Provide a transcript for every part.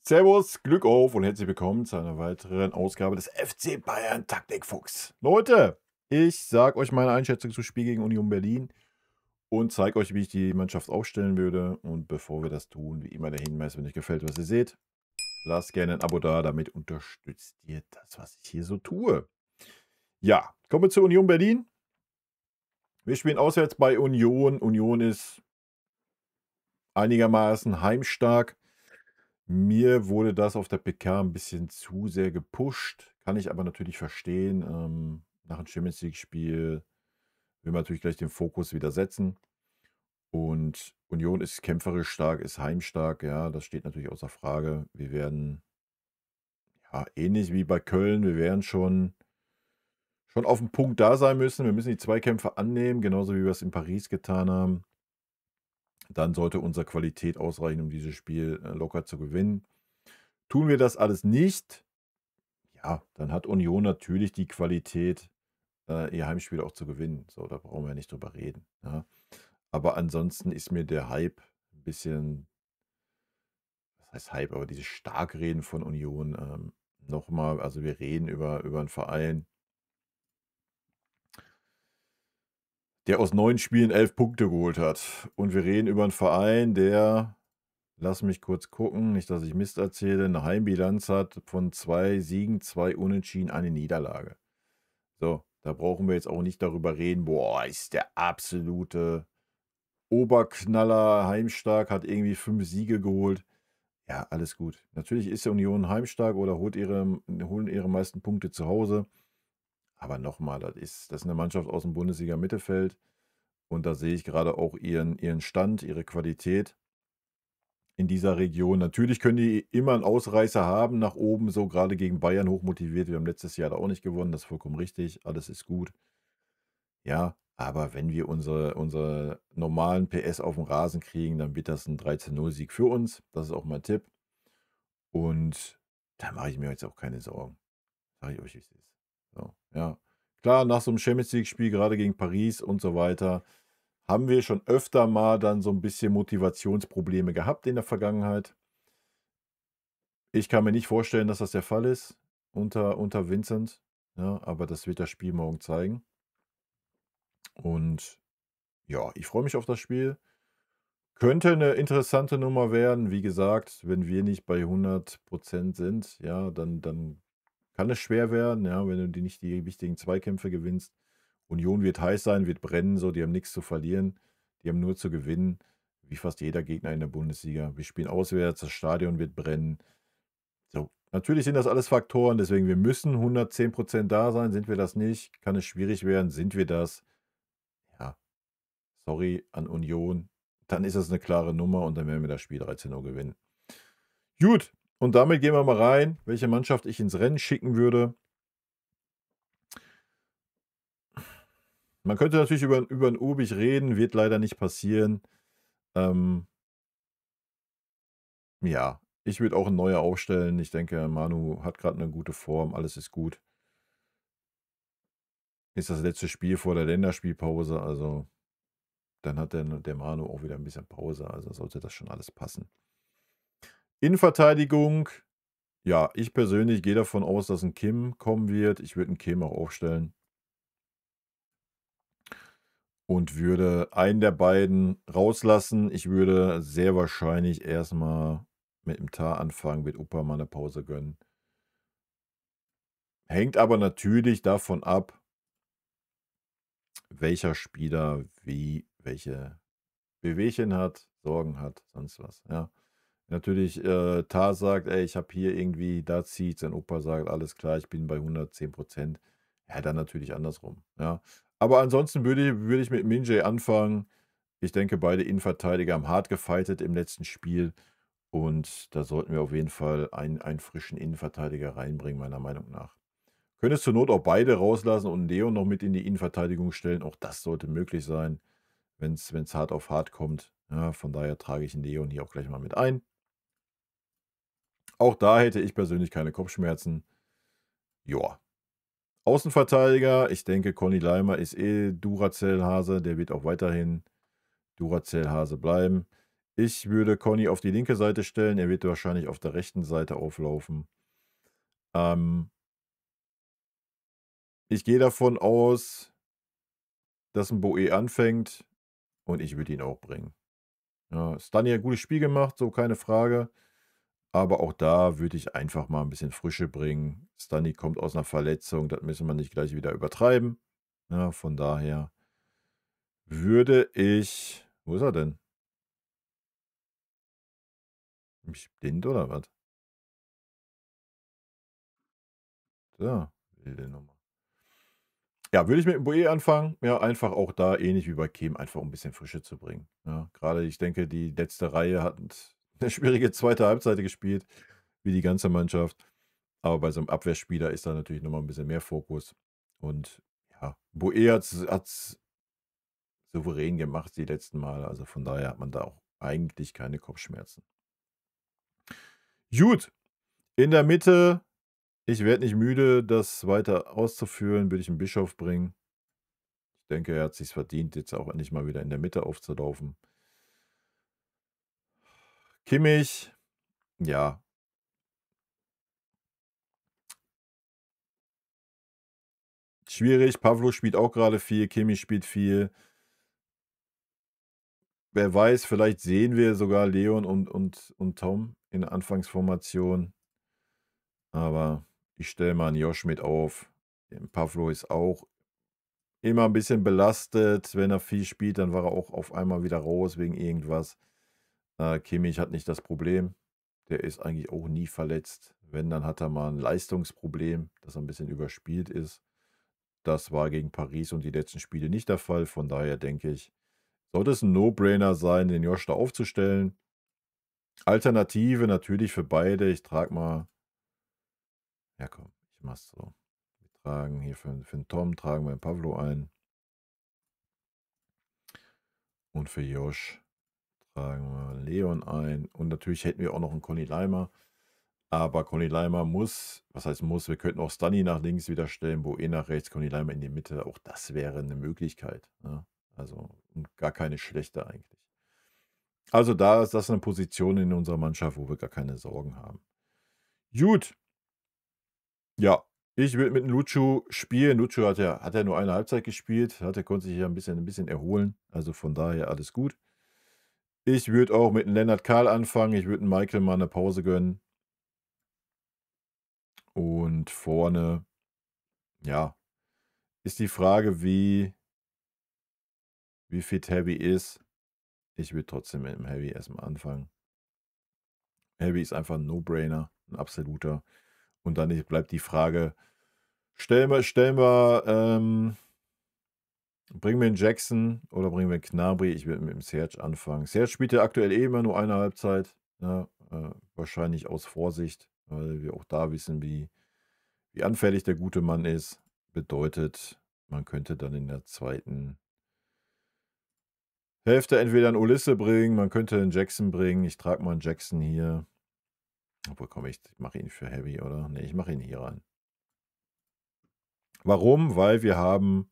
Servus, Glück auf und herzlich willkommen zu einer weiteren Ausgabe des FC Bayern Taktikfuchs. Leute, ich sage euch meine Einschätzung zum Spiel gegen Union Berlin und zeige euch, wie ich die Mannschaft aufstellen würde. Und bevor wir das tun, wie immer der Hinweis, wenn euch gefällt, was ihr seht, lasst gerne ein Abo da, damit unterstützt ihr das, was ich hier so tue. Ja, kommen wir zu Union Berlin. Wir spielen auswärts bei Union. Union ist einigermaßen heimstark. Mir wurde das auf der PK ein bisschen zu sehr gepusht, kann ich aber natürlich verstehen. Nach dem Champions League-Spiel will man natürlich gleich den Fokus wieder setzen. Und Union ist kämpferisch stark, ist heimstark, ja, das steht natürlich außer Frage. Wir werden, ja, ähnlich wie bei Köln, wir werden schon auf dem Punkt da sein müssen. Wir müssen die Zweikämpfe annehmen, genauso wie wir es in Paris getan haben. Dann sollte unsere Qualität ausreichen, um dieses Spiel locker zu gewinnen. Tun wir das alles nicht, ja, dann hat Union natürlich die Qualität, ihr Heimspiel auch zu gewinnen. So, da brauchen wir ja nicht drüber reden, ja. Aber ansonsten ist mir der Hype ein bisschen, was heißt Hype, aber dieses Starkreden von Union, noch also wir reden über 'n Verein, der aus 9 Spielen 11 Punkte geholt hat. Und wir reden über einen Verein, der, lass mich kurz gucken, nicht, dass ich Mist erzähle, eine Heimbilanz hat von 2 Siegen, 2 Unentschieden, eine Niederlage. So, da brauchen wir jetzt auch nicht darüber reden: „Boah, ist der absolute Oberknaller, heimstark, hat irgendwie 5 Siege geholt." Ja, alles gut. Natürlich ist der Union heimstark oder holen ihre meisten Punkte zu Hause. Aber nochmal, das ist 'ne Mannschaft aus dem Bundesliga-Mittelfeld und da sehe ich gerade auch ihren Stand, ihre Qualität in dieser Region. Natürlich können die immer einen Ausreißer haben nach oben, so gerade gegen Bayern hochmotiviert. Wir haben letztes Jahr da auch nicht gewonnen, das ist vollkommen richtig. Alles ist gut. Ja, aber wenn wir unsere normalen PS auf dem Rasen kriegen, dann wird das 'n 13:0 Sieg für uns. Das ist auch mein Tipp. Und da mache ich mir jetzt auch keine Sorgen. Sage ich euch, wie es ist. So, ja. Klar, nach so einem Champions League-Spiel, gerade gegen Paris und so weiter, haben wir schon öfter mal dann so ein bisschen Motivationsprobleme gehabt in der Vergangenheit. Ich kann mir nicht vorstellen, dass das der Fall ist unter Vincent, ja, aber das wird das Spiel morgen zeigen. Und ja, ich freue mich auf das Spiel. Könnte eine interessante Nummer werden. Wie gesagt, wenn wir nicht bei 100% sind, ja, dann kann es schwer werden, ja, wenn du nicht die wichtigen Zweikämpfe gewinnst. Union wird heiß sein, wird brennen, so, die haben nichts zu verlieren. Die haben nur zu gewinnen, wie fast jeder Gegner in der Bundesliga. Wir spielen auswärts, das Stadion wird brennen. So, natürlich sind das alles Faktoren, deswegen wir müssen 110% da sein. Sind wir das nicht, kann es schwierig werden. Sind wir das, ja, sorry an Union, dann ist das eine klare Nummer und dann werden wir das Spiel 13:0 gewinnen. Gut, und damit gehen wir mal rein, welche Mannschaft ich ins Rennen schicken würde. Man könnte natürlich über 'n Ubich reden, wird leider nicht passieren. Ähm, ja, ich würde auch 'n Neuer aufstellen. Ich denke, Manu hat grad 'ne gute Form, alles ist gut. Ist das letzte Spiel vor der Länderspielpause, also dann hat der Manu auch wieder 'n bisschen Pause, also sollte das schon alles passen. Innenverteidigung, ja, ich persönlich gehe davon aus, dass 'n Kim kommen wird. Ich würde 'n Kim auch aufstellen und würde einen der beiden rauslassen. Ich würde sehr wahrscheinlich erst mal mit 'm Tah anfangen, würde Upamecano mal 'ne Pause gönnen. Hängt aber natürlich davon ab, welcher Spieler wie welche Wehwehchen hat, Sorgen hat, sonst was, ja. Natürlich, Tah sagt: „Ey, ich habe hier irgendwie da zieht's." Sein Opa sagt: „Alles klar, ich bin bei 110%." Ja, dann natürlich andersrum, ja. Aber ansonsten würde ich mit Min anfangen. Ich denke, beide Innenverteidiger haben hart gefightet im letzten Spiel und da sollten wir auf jeden Fall einen frischen Innenverteidiger reinbringen, meiner Meinung nach. Könntest zur Not auch beide rauslassen und Leon noch mit in die Innenverteidigung stellen. Auch das sollte möglich sein, wenn's hart auf hart kommt. Ja, von daher trage ich 'n Leon hier auch gleich mal mit ein. Auch da hätte ich persönlich keine Kopfschmerzen. Ja. Außenverteidiger, ich denke, Conny Leimer ist Duracell-Hase, der wird auch weiterhin Duracell-Hase bleiben. Ich würde Conny auf die linke Seite stellen. Er wird wahrscheinlich auf der rechten Seite auflaufen. Ich gehe davon aus, dass ein Boe anfängt und ich würde ihn auch bringen. Ja, Stani hat 'n gutes Spiel gemacht, so keine Frage. Aber auch da würde ich einfach mal ein bisschen Frische bringen. Stani kommt aus einer Verletzung, das müssen wir nicht gleich wieder übertreiben. Ja, von daher würde ich wo ist er denn? Bin ich blind oder was? Da, wilde Nummer. Ja, würde ich mit dem Boe anfangen. Ja, einfach auch da ähnlich wie bei Kim, einfach um 'n bisschen Frische zu bringen. Ja, grade ich denke, die letzte Reihe hat 'ne schwierige zweite Halbzeit gespielt, wie die ganze Mannschaft. Aber bei so 'nem Abwehrspieler ist da natürlich noch mal 'n bisschen mehr Fokus. Und ja, Boe hat's souverän gemacht die letzten Male. Also, von daher hat man da auch eigentlich keine Kopfschmerzen. Gut, in der Mitte, ich werde nicht müde, das weiter auszuführen, würde ich 'n Bischof bringen. Ich denke, er hat sich's verdient, jetzt auch endlich mal wieder in der Mitte aufzulaufen. Kimmich, ja, schwierig. Pavlo spielt auch gerade viel, Kimmich spielt viel. Wer weiß, vielleicht sehen wir sogar Leon und Tom in der Anfangsformation, aber ich stelle mal 'n Josh mit auf. Pavlo ist auch immer 'n bisschen belastet. Wenn er viel spielt, dann war er auch auf einmal wieder raus wegen irgendwas. Kimmich hat nicht das Problem. Der ist eigentlich auch nie verletzt. Wenn, dann hat er mal 'n Leistungsproblem, dass er 'n bisschen überspielt ist. Das war gegen Paris und die letzten Spiele nicht der Fall. Von daher denke ich, sollte es 'n No-Brainer sein, den Josh da aufzustellen. Alternative natürlich für beide. Ich trage mal ja komm, ich mache es so. Wir tragen hier für 'n Tom tragen wir 'n Pavlo ein und für Josh tragen wir Leon ein. Und natürlich hätten wir auch noch 'n Conny Laimer. Aber Conny Laimer muss was heißt muss, wir könnten auch Stani nach links wieder stellen, Boe nach rechts, Conny Laimer in die Mitte. Auch das wäre 'ne Möglichkeit, ne? Also, und gar keine schlechte eigentlich. Also, da ist das 'ne Position in unserer Mannschaft, wo wir gar keine Sorgen haben. Gut, ja, ich würde mit 'm Lucho spielen. Lucho hat ja nur eine Halbzeit gespielt, konnte sich ja 'n bisschen erholen. Also, von daher alles gut. Ich würde auch mit 'm Lennart Karl anfangen. Ich würde 'm Michael mal 'ne Pause gönnen. Und vorne, ja, ist die Frage, wie fit Heavy ist. Ich würde trotzdem mit dem Heavy erst mal anfangen. Heavy ist einfach 'n No-Brainer, 'n absoluter. Und dann bleibt die Frage, bringen wir 'n Jackson oder bringen wir 'n Gnabry? Ich würde mit dem Serge anfangen. Serge spielt ja aktuell eh immer nur eine Halbzeit, ne? Wahrscheinlich aus Vorsicht, weil wir auch da wissen, wie anfällig der gute Mann ist. Bedeutet, man könnte dann in der zweiten Hälfte entweder 'n Olise bringen, man könnte 'n Jackson bringen. Ich trage mal 'n Jackson hier. Obwohl, komm, ich mache ihn für Heavy, oder? Ne, ich mache ihn hier rein. Warum? Weil wir haben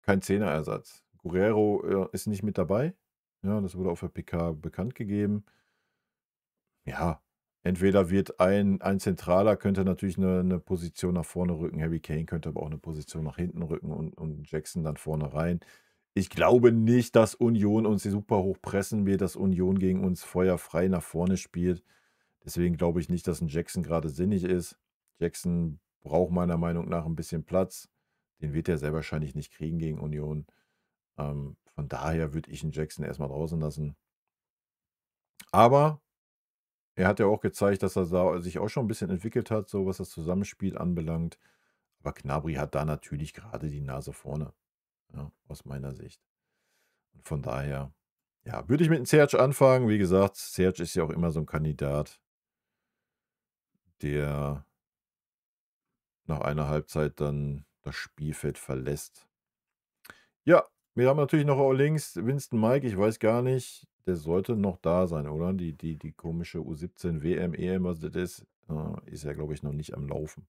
keinen Zehnerersatz. Guerrero, ist nicht mit dabei. Ja, das wurde auf der PK bekannt gegeben. Ja, entweder wird ein Zentraler könnte natürlich 'ne Position nach vorne rücken. Harry Kane könnte aber auch 'ne Position nach hinten rücken und Jackson dann vorne rein. Ich glaube nicht, dass Union uns super hoch pressen wird, dass Union gegen uns feuerfrei nach vorne spielt. Deswegen glaube ich nicht, dass 'n Jackson grade sinnig ist. Jackson braucht meiner Meinung nach 'n bisschen Platz. Den wird er sehr wahrscheinlich nicht kriegen gegen Union. Von daher würde ich 'n Jackson erst mal draußen lassen. Aber er hat ja auch gezeigt, dass er da sich auch schon 'n bisschen entwickelt hat, so was das Zusammenspiel anbelangt. Aber Gnabry hat da natürlich grade die Nase vorne, ja, aus meiner Sicht. Und von daher, ja, würde ich mit 'm Serge anfangen. Wie gesagt, Serge ist ja auch immer so 'n Kandidat, der nach einer Halbzeit dann das Spielfeld verlässt. Ja, wir haben natürlich noch auf links Winston Mike. Ich weiß gar nicht, der sollte noch da sein, oder? Die komische U17 WM, EM, was das ist ja, glaube ich, noch nicht am Laufen.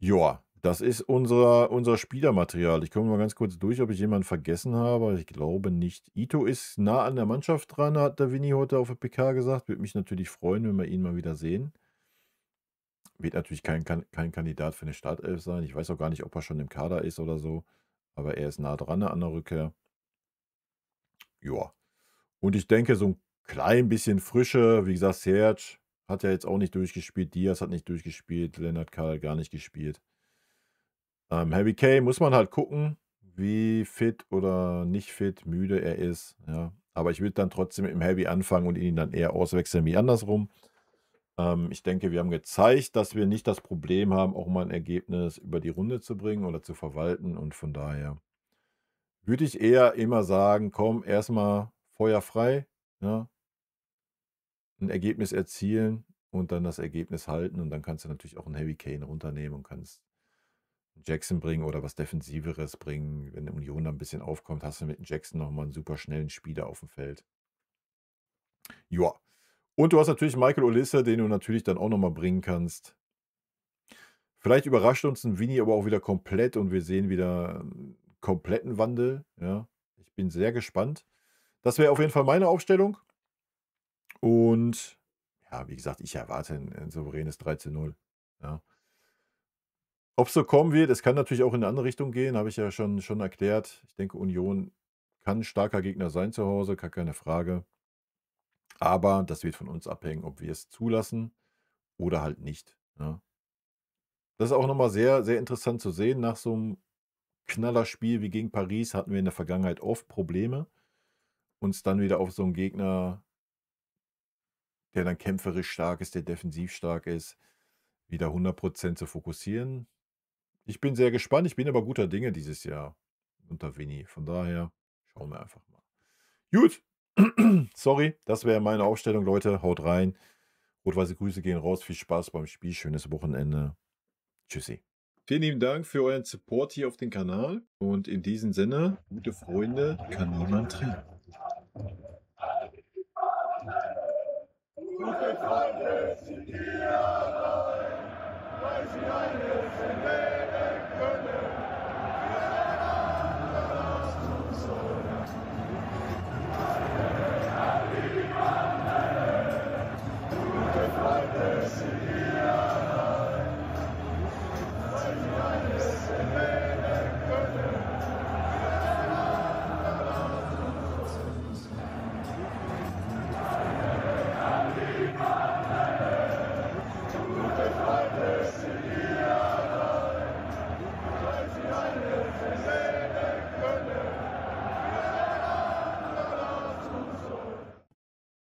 Ja, Das ist unser Spielermaterial. Ich komme mal ganz kurz durch, ob ich jemanden vergessen habe. Ich glaube nicht. Ito ist nah an der Mannschaft dran, hat der Vinny heute auf der PK gesagt. Würde mich natürlich freuen, wenn wir ihn mal wieder sehen. Wird natürlich kein Kandidat für eine Startelf sein. Ich weiß auch gar nicht, ob er schon im Kader ist oder so, aber er ist nah dran an der Rückkehr. Ja. Und ich denke, so ein klein bisschen Frische, wie gesagt, Serge hat ja jetzt auch nicht durchgespielt, Diaz hat nicht durchgespielt, Lennart Karl gar nicht gespielt. Harry Kane muss man halt gucken, wie fit oder nicht fit, müde er ist, ja. Aber ich würde dann trotzdem mit dem Harry anfangen und ihn dann eher auswechseln wie andersrum. Ich denke, wir haben gezeigt, dass wir nicht das Problem haben, auch mal ein Ergebnis über die Runde zu bringen oder zu verwalten, und von daher würde ich eher immer sagen: „Komm, erstmal Feuer frei, ja, 'n Ergebnis erzielen und dann das Ergebnis halten.“ Und dann kannst du natürlich auch 'n Harry Kane runternehmen und kannst Jackson bringen oder was Defensiveres bringen. Wenn Union da 'n bisschen aufkommt, hast du mit 'm Jackson noch mal 'n super schnellen Spieler aufm Feld. Ja. Und du hast natürlich Michael Olise, den du natürlich dann auch noch mal bringen kannst. Vielleicht überrascht uns 'n Vinny aber auch wieder komplett und wir sehen wieder 'n kompletten Wandel, ja. Ich bin sehr gespannt. Das wäre auf jeden Fall meine Aufstellung und ja, wie gesagt, ich erwarte 'n souveränes 3:0, ja. Ob's so kommen wird, es kann natürlich auch in 'ne andere Richtung gehen, habe ich ja schon erklärt. Ich denke, Union kann 'n starker Gegner sein zu Hause, gar keine Frage. Aber das wird von uns abhängen, ob wir es zulassen oder halt nicht, ne? Das ist auch noch mal sehr, sehr interessant zu sehen. Nach so 'm Knallerspiel wie gegen Paris hatten wir in der Vergangenheit oft Probleme, uns dann wieder auf so 'n Gegner, der dann kämpferisch stark ist, der defensiv stark ist, wieder 100% zu fokussieren. Ich bin sehr gespannt. Ich bin aber guter Dinge dieses Jahr unter Vinny. Von daher schauen wir einfach mal. Gut, sorry, das wäre meine Aufstellung, Leute. Haut rein. Rot-weiße Grüße gehen raus. Viel Spaß beim Spiel. Schönes Wochenende. Tschüssi. Vielen lieben Dank für euren Support hier auf dem Kanal. Und in diesem Sinne, gute Freunde kann niemand trennen.